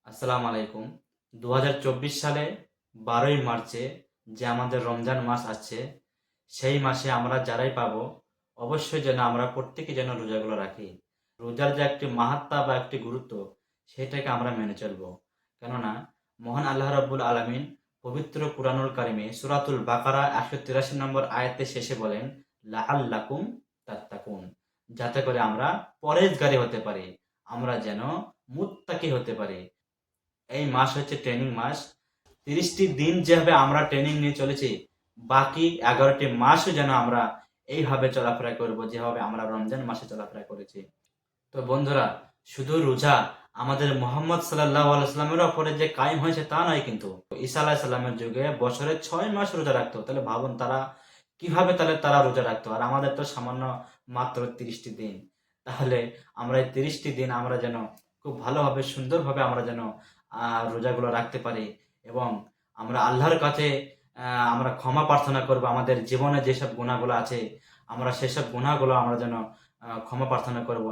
আসসালামু আলাইকুম। 2024 সালে 12ই মার্চে যে আমাদের রমজান মাস আসছে, সেই মাসে আমরা যারাই পাবো অবশ্যই যেন আমরা প্রত্যেকে যেন রোজাগুলো রাখি। রোজার যে একটি মাহাত্ম্য বা একটি গুরুত্ব সেটাকে আমরা মেনে চলবো। কেননা মহান আল্লাহ রাব্বুল আলামিন পবিত্র কুরআনুল কারিমে সূরাতুল বাকারা 183 নম্বর আয়াতের শেষে বলেন, লাআল্লাকুম তাত্তাকুন, যাতে করে আমরা পরহেজগারী হতে পারি, আমরা যেন মুত্তাকি হতে পারি। এই মাস হচ্ছে ট্রেনিং মাস। 30টি দিন যেভাবে আমরা ট্রেনিং নিয়ে চলেছি, বাকি 11টি মাসও যেন আমরা এইভাবে চলাফেরা করব যেভাবে আমরা রমজান মাসে চলাফেরা করেছি। তো বন্ধুরা, শুধু রোজা আমাদের মোহাম্মদ সাল্লাল্লাহু আলাইহি সাল্লামের ওপরে যে কায়েম হয়েছে তা নয়, কিন্তু ঈসা আলাইহিস সালামের যুগে বছরে 6 মাস রোজা রাখতো। তাহলে ভাবুন তারা কিভাবে তারা রোজা রাখতো, আর আমাদের তো সামান্য মাত্র 30টি দিন। তাহলে আমরা এই 30টি দিন আমরা যেন খুব ভালোভাবে সুন্দরভাবে আমরা যেন রোজাগুলো রাখতে পারি, এবং আমরা আল্লাহর কাছে আমরা ক্ষমা প্রার্থনা করব। আমাদের জীবনে যেসব গুনাহগুলো আছে আমরা সেসব গুনাহগুলো আমরা যেন ক্ষমা প্রার্থনা করব।